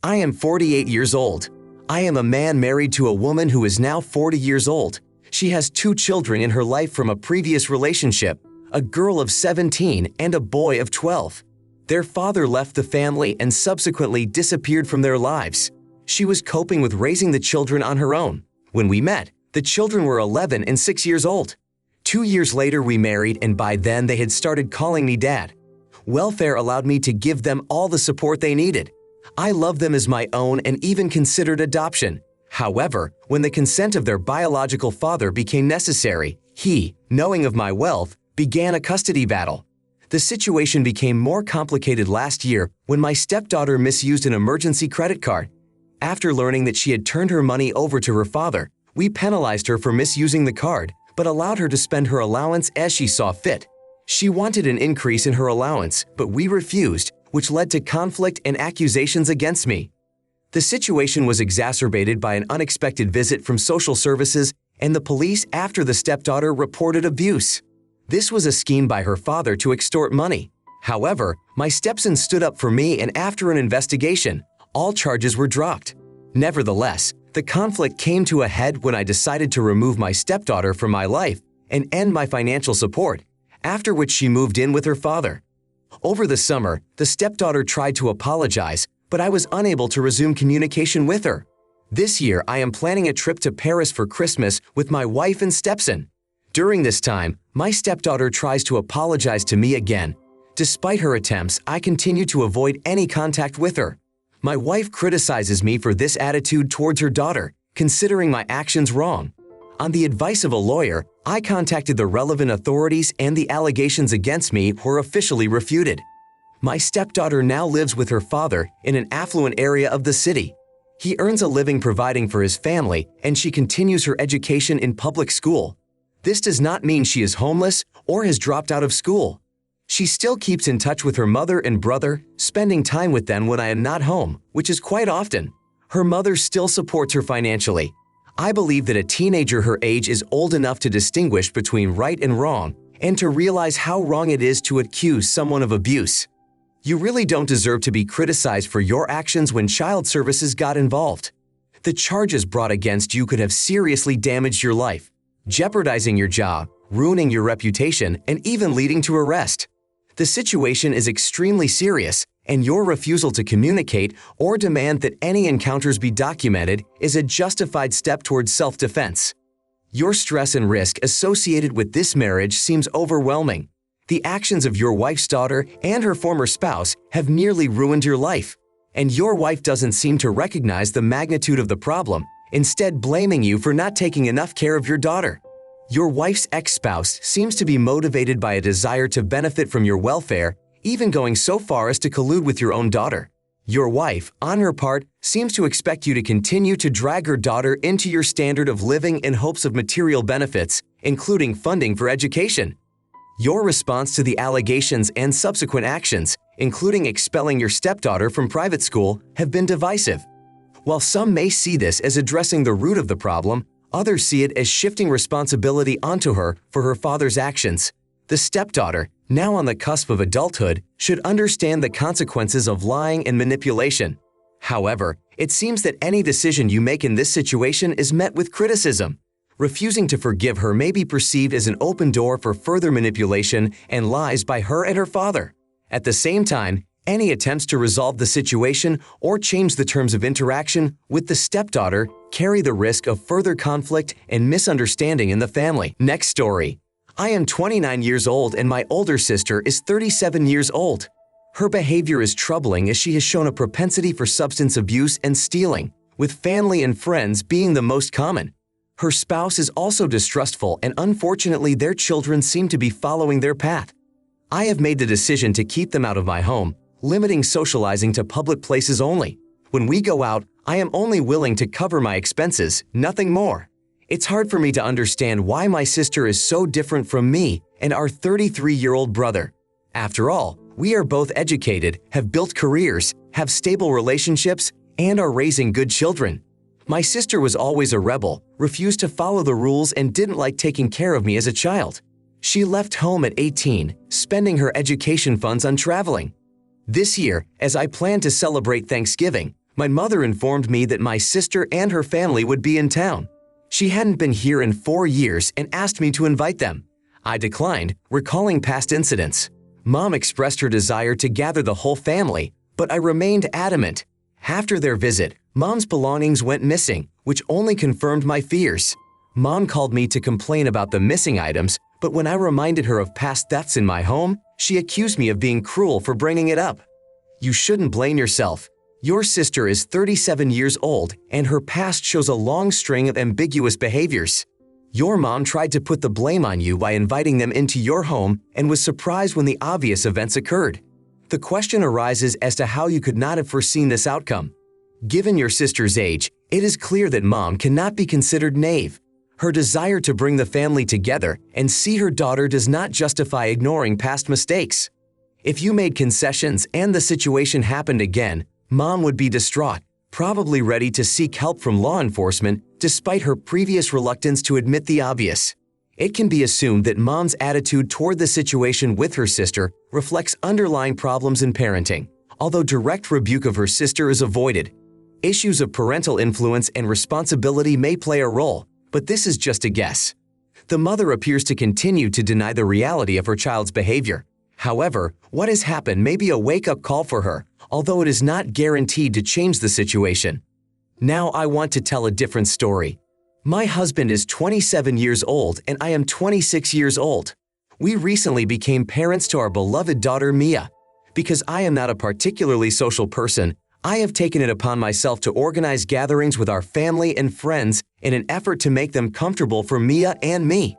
I am 48 years old. I am a man married to a woman who is now 40 years old. She has 2 children in her life from a previous relationship, a girl of 17 and a boy of 12. Their father left the family and subsequently disappeared from their lives. She was coping with raising the children on her own. When we met, the children were 11 and 6 years old. 2 years later we married, and by then they had started calling me dad. Welfare allowed me to give them all the support they needed. I loved them as my own and even considered adoption. However, when the consent of their biological father became necessary, he, knowing of my wealth, began a custody battle. The situation became more complicated last year when my stepdaughter misused an emergency credit card. After learning that she had turned her money over to her father, we penalized her for misusing the card, but allowed her to spend her allowance as she saw fit. She wanted an increase in her allowance, but we refused, which led to conflict and accusations against me. The situation was exacerbated by an unexpected visit from social services and the police after the stepdaughter reported abuse. This was a scheme by her father to extort money. However, my stepson stood up for me, and after an investigation, all charges were dropped. Nevertheless, the conflict came to a head when I decided to remove my stepdaughter from my life and end my financial support, after which she moved in with her father. Over the summer, the stepdaughter tried to apologize, but I was unable to resume communication with her. This year, I am planning a trip to Paris for Christmas with my wife and stepson. During this time, my stepdaughter tries to apologize to me again. Despite her attempts, I continue to avoid any contact with her. My wife criticizes me for this attitude towards her daughter, considering my actions wrong. On the advice of a lawyer, I contacted the relevant authorities, and the allegations against me were officially refuted. My stepdaughter now lives with her father in an affluent area of the city. He earns a living providing for his family, and she continues her education in public school. This does not mean she is homeless or has dropped out of school. She still keeps in touch with her mother and brother, spending time with them when I am not home, which is quite often. Her mother still supports her financially. I believe that a teenager her age is old enough to distinguish between right and wrong, and to realize how wrong it is to accuse someone of abuse. You really don't deserve to be criticized for your actions when child services got involved. The charges brought against you could have seriously damaged your life, jeopardizing your job, ruining your reputation, and even leading to arrest. The situation is extremely serious, and your refusal to communicate or demand that any encounters be documented is a justified step towards self-defense. Your stress and risk associated with this marriage seems overwhelming. The actions of your wife's daughter and her former spouse have nearly ruined your life, and your wife doesn't seem to recognize the magnitude of the problem, instead blaming you for not taking enough care of your daughter. Your wife's ex-spouse seems to be motivated by a desire to benefit from your welfare, even going so far as to collude with your own daughter. Your wife, on her part, seems to expect you to continue to drag her daughter into your standard of living in hopes of material benefits, including funding for education. Your response to the allegations and subsequent actions, including expelling your stepdaughter from private school, have been divisive. While some may see this as addressing the root of the problem, others see it as shifting responsibility onto her for her father's actions. The stepdaughter, now on the cusp of adulthood, should understand the consequences of lying and manipulation. However, it seems that any decision you make in this situation is met with criticism. Refusing to forgive her may be perceived as an open door for further manipulation and lies by her and her father. At the same time, any attempts to resolve the situation or change the terms of interaction with the stepdaughter carry the risk of further conflict and misunderstanding in the family. Next story. I am 29 years old and my older sister is 37 years old. Her behavior is troubling as she has shown a propensity for substance abuse and stealing, with family and friends being the most common. Her spouse is also distrustful, and unfortunately their children seem to be following their path. I have made the decision to keep them out of my home, limiting socializing to public places only. When we go out, I am only willing to cover my expenses, nothing more. It's hard for me to understand why my sister is so different from me and our 33-year-old brother. After all, we are both educated, have built careers, have stable relationships, and are raising good children. My sister was always a rebel, refused to follow the rules, and didn't like taking care of me as a child. She left home at 18, spending her education funds on traveling. This year, as I plan to celebrate Thanksgiving, My mother informed me that my sister and her family would be in town. She hadn't been here in 4 years and asked me to invite them. I declined, recalling past incidents. Mom expressed her desire to gather the whole family, but I remained adamant. After their visit, Mom's belongings went missing, which only confirmed my fears. Mom called me to complain about the missing items, but when I reminded her of past thefts in my home, she accused me of being cruel for bringing it up. You shouldn't blame yourself. Your sister is 37 years old, and her past shows a long string of ambiguous behaviors. Your mom tried to put the blame on you by inviting them into your home and was surprised when the obvious events occurred. The question arises as to how you could not have foreseen this outcome. Given your sister's age, it is clear that Mom cannot be considered naive. Her desire to bring the family together and see her daughter does not justify ignoring past mistakes. If you made concessions and the situation happened again, Mom would be distraught, probably ready to seek help from law enforcement despite her previous reluctance to admit the obvious. It can be assumed that Mom's attitude toward the situation with her sister reflects underlying problems in parenting, although direct rebuke of her sister is avoided. Issues of parental influence and responsibility may play a role, but this is just a guess. The mother appears to continue to deny the reality of her child's behavior. However, what has happened may be a wake-up call for her, although it is not guaranteed to change the situation. Now I want to tell a different story. My husband is 27 years old and I am 26 years old. We recently became parents to our beloved daughter Mia. Because I am not a particularly social person, I have taken it upon myself to organize gatherings with our family and friends in an effort to make them comfortable for Mia and me.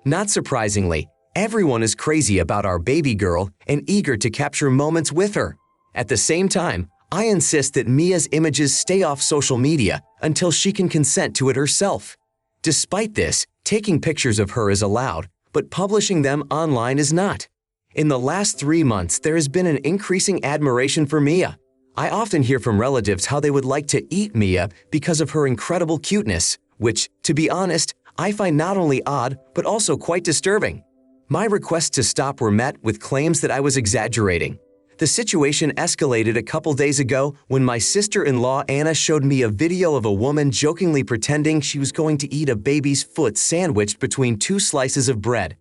Not surprisingly, everyone is crazy about our baby girl and eager to capture moments with her. At the same time, I insist that Mia's images stay off social media until she can consent to it herself. Despite this, taking pictures of her is allowed, but publishing them online is not. In the last 3 months, there has been an increasing admiration for Mia. I often hear from relatives how they would like to eat Mia because of her incredible cuteness, which, to be honest, I find not only odd but also quite disturbing. My requests to stop were met with claims that I was exaggerating. The situation escalated a couple days ago when my sister-in-law Anna showed me a video of a woman jokingly pretending she was going to eat a baby's foot sandwiched between 2 slices of bread.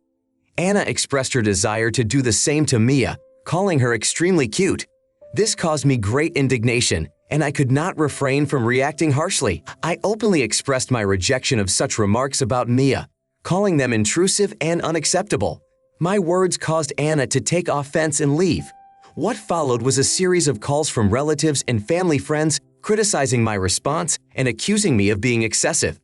Anna expressed her desire to do the same to Mia, calling her extremely cute. This caused me great indignation, and I could not refrain from reacting harshly. I openly expressed my rejection of such remarks about Mia, calling them intrusive and unacceptable. My words caused Anna to take offense and leave. What followed was a series of calls from relatives and family friends criticizing my response and accusing me of being excessive.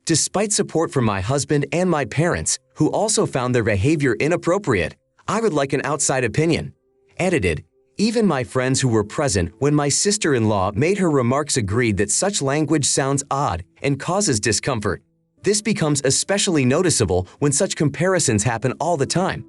Despite support from my husband and my parents, who also found their behavior inappropriate, I would like an outside opinion. Edited. Even my friends who were present when my sister-in-law made her remarks agreed that such language sounds odd and causes discomfort. This becomes especially noticeable when such comparisons happen all the time.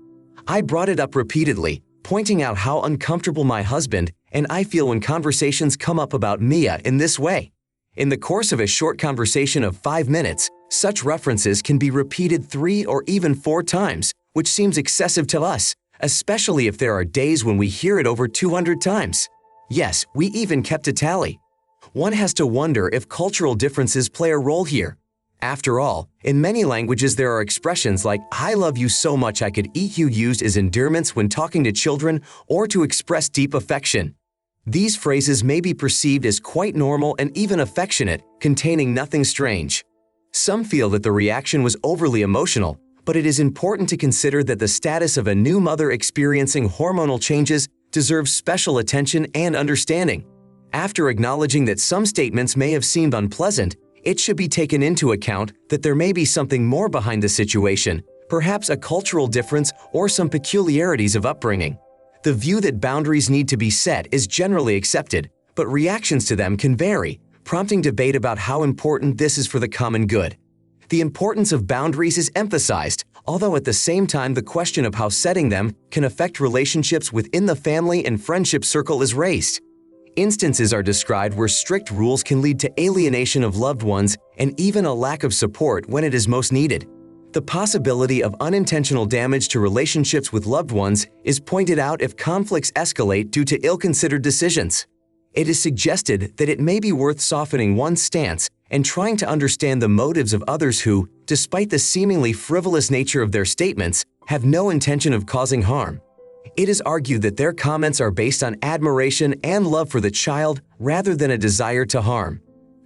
I brought it up repeatedly, pointing out how uncomfortable my husband and I feel when conversations come up about Mia in this way. In the course of a short conversation of 5 minutes, such references can be repeated 3 or even 4 times, which seems excessive to us, especially if there are days when we hear it over 200 times. Yes, we even kept a tally. One has to wonder if cultural differences play a role here. After all, in many languages there are expressions like "I love you so much I could eat you" used as endearments when talking to children or to express deep affection. These phrases may be perceived as quite normal and even affectionate, containing nothing strange. Some feel that the reaction was overly emotional, but it is important to consider that the status of a new mother experiencing hormonal changes deserves special attention and understanding. After acknowledging that some statements may have seemed unpleasant, it should be taken into account that there may be something more behind the situation, perhaps a cultural difference or some peculiarities of upbringing. The view that boundaries need to be set is generally accepted, but reactions to them can vary, prompting debate about how important this is for the common good. The importance of boundaries is emphasized, although at the same time the question of how setting them can affect relationships within the family and friendship circle is raised. Instances are described where strict rules can lead to alienation of loved ones and even a lack of support when it is most needed. The possibility of unintentional damage to relationships with loved ones is pointed out if conflicts escalate due to ill-considered decisions. It is suggested that it may be worth softening one's stance and trying to understand the motives of others who, despite the seemingly frivolous nature of their statements, have no intention of causing harm. It is argued that their comments are based on admiration and love for the child rather than a desire to harm.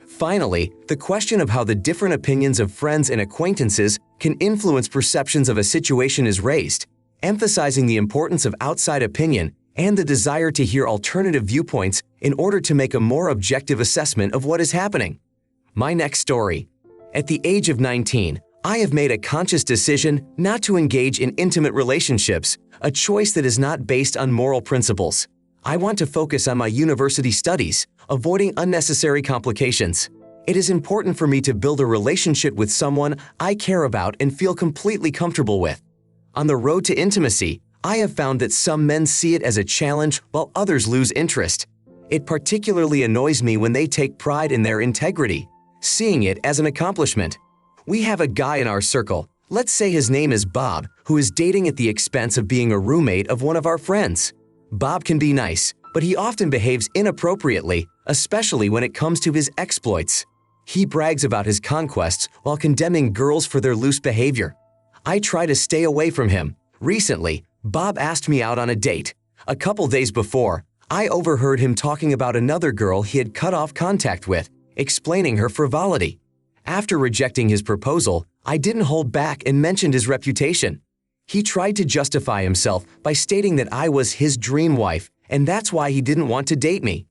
Finally, the question of how the different opinions of friends and acquaintances can influence perceptions of a situation is raised, emphasizing the importance of outside opinion and the desire to hear alternative viewpoints in order to make a more objective assessment of what is happening. My next story. At the age of 19, I have made a conscious decision not to engage in intimate relationships, a choice that is not based on moral principles. I want to focus on my university studies, avoiding unnecessary complications. It is important for me to build a relationship with someone I care about and feel completely comfortable with. On the road to intimacy, I have found that some men see it as a challenge while others lose interest. It particularly annoys me when they take pride in their integrity, seeing it as an accomplishment. We have a guy in our circle, let's say his name is Bob, who is dating at the expense of being a roommate of one of our friends. Bob can be nice, but he often behaves inappropriately, especially when it comes to his exploits. He brags about his conquests while condemning girls for their loose behavior. I try to stay away from him. Recently, Bob asked me out on a date. A couple days before, I overheard him talking about another girl he had cut off contact with, explaining her frivolity. After rejecting his proposal, I didn't hold back and mentioned his reputation. He tried to justify himself by stating that I was his dream wife, and that's why he didn't want to date me.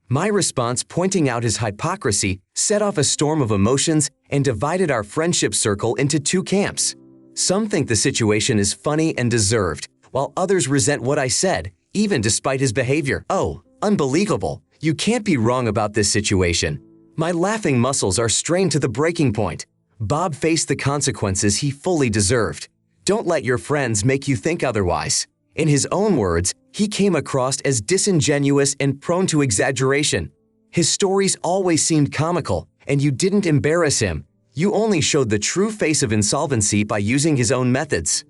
My response, pointing out his hypocrisy, set off a storm of emotions and divided our friendship circle into two camps. Some think the situation is funny and deserved, while others resent what I said, even despite his behavior. Oh, unbelievable. You can't be wrong about this situation. My laughing muscles are strained to the breaking point. Bob faced the consequences he fully deserved. Don't let your friends make you think otherwise. In his own words, he came across as disingenuous and prone to exaggeration. His stories always seemed comical, and you didn't embarrass him. You only showed the true face of insolvency by using his own methods.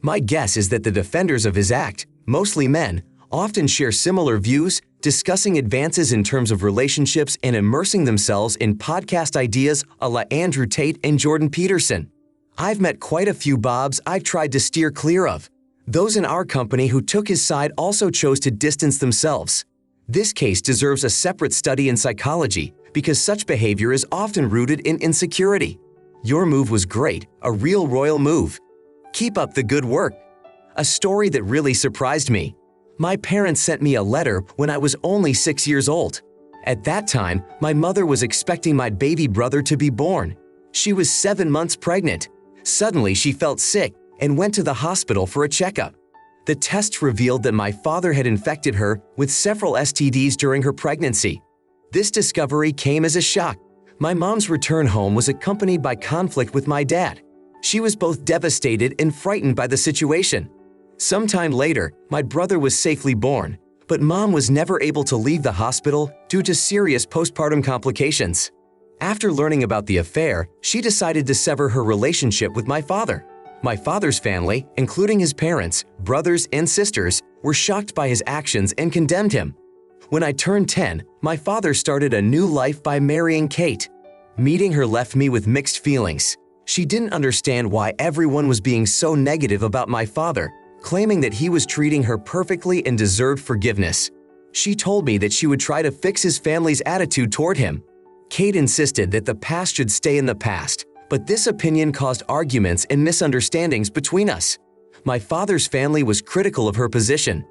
My guess is that the defenders of his act, mostly men, often share similar views, discussing advances in terms of relationships and immersing themselves in podcast ideas a la Andrew Tate and Jordan Peterson. I've met quite a few Bobs I've tried to steer clear of. Those in our company who took his side also chose to distance themselves. This case deserves a separate study in psychology because such behavior is often rooted in insecurity. Your move was great, a real royal move. Keep up the good work. A story that really surprised me. My parents sent me a letter when I was only 6 years old. At that time, my mother was expecting my baby brother to be born. She was 7 months pregnant. Suddenly, she felt sick and went to the hospital for a checkup. The tests revealed that my father had infected her with several STDs during her pregnancy. This discovery came as a shock. My mom's return home was accompanied by conflict with my dad. She was both devastated and frightened by the situation. Sometime later, my brother was safely born, but Mom was never able to leave the hospital due to serious postpartum complications. After learning about the affair, she decided to sever her relationship with my father. My father's family, including his parents, brothers, and sisters, were shocked by his actions and condemned him. When I turned 10, my father started a new life by marrying Kate. Meeting her left me with mixed feelings. She didn't understand why everyone was being so negative about my father, claiming that he was treating her perfectly and deserved forgiveness. She told me that she would try to fix his family's attitude toward him. Kate insisted that the past should stay in the past, but this opinion caused arguments and misunderstandings between us. My father's family was critical of her position.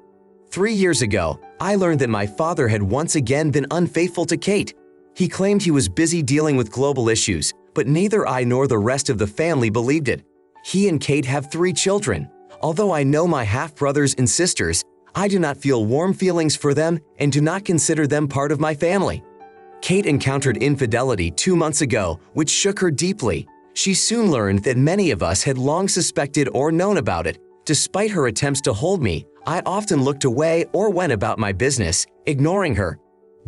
3 years ago, I learned that my father had once again been unfaithful to Kate. He claimed he was busy dealing with global issues, but neither I nor the rest of the family believed it. He and Kate have 3 children. Although I know my half-brothers and sisters, I do not feel warm feelings for them and do not consider them part of my family. Kate encountered infidelity 2 months ago, which shook her deeply. She soon learned that many of us had long suspected or known about it. Despite her attempts to hold me, I often looked away or went about my business, ignoring her.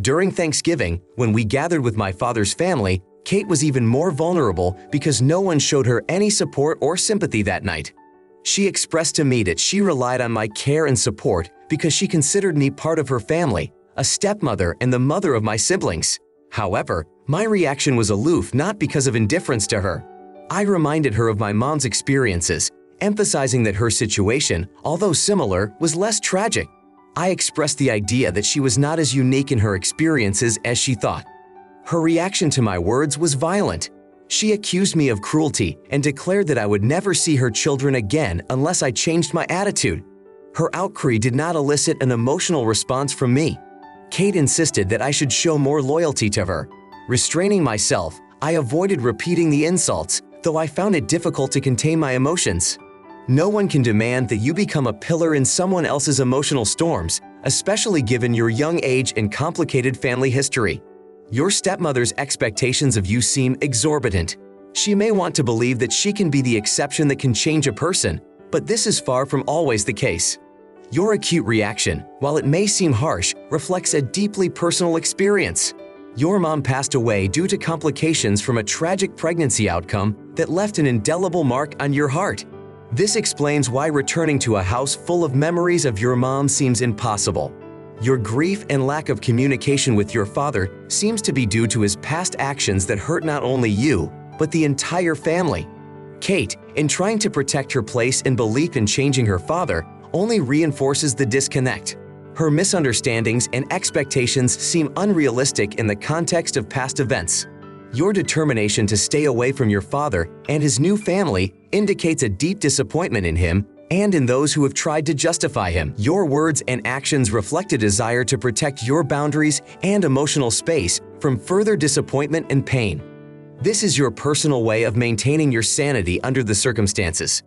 During Thanksgiving, when we gathered with my father's family, Kate was even more vulnerable because no one showed her any support or sympathy that night. She expressed to me that she relied on my care and support because she considered me part of her family, a stepmother, and the mother of my siblings. However, my reaction was aloof not because of indifference to her. I reminded her of my mom's experiences, emphasizing that her situation, although similar, was less tragic. I expressed the idea that she was not as unique in her experiences as she thought. Her reaction to my words was violent. She accused me of cruelty and declared that I would never see her children again unless I changed my attitude. Her outcry did not elicit an emotional response from me. Kate insisted that I should show more loyalty to her. Restraining myself, I avoided repeating the insults, though I found it difficult to contain my emotions. No one can demand that you become a pillar in someone else's emotional storms, especially given your young age and complicated family history. Your stepmother's expectations of you seem exorbitant. She may want to believe that she can be the exception that can change a person, but this is far from always the case. Your acute reaction, while it may seem harsh, reflects a deeply personal experience. Your mom passed away due to complications from a tragic pregnancy outcome that left an indelible mark on your heart. This explains why returning to a house full of memories of your mom seems impossible. Your grief and lack of communication with your father seems to be due to his past actions that hurt not only you, but the entire family. Kate, in trying to protect her place and belief in changing her father, only reinforces the disconnect. Her misunderstandings and expectations seem unrealistic in the context of past events. Your determination to stay away from your father and his new family indicates a deep disappointment in him and in those who have tried to justify him. Your words and actions reflect a desire to protect your boundaries and emotional space from further disappointment and pain. This is your personal way of maintaining your sanity under the circumstances.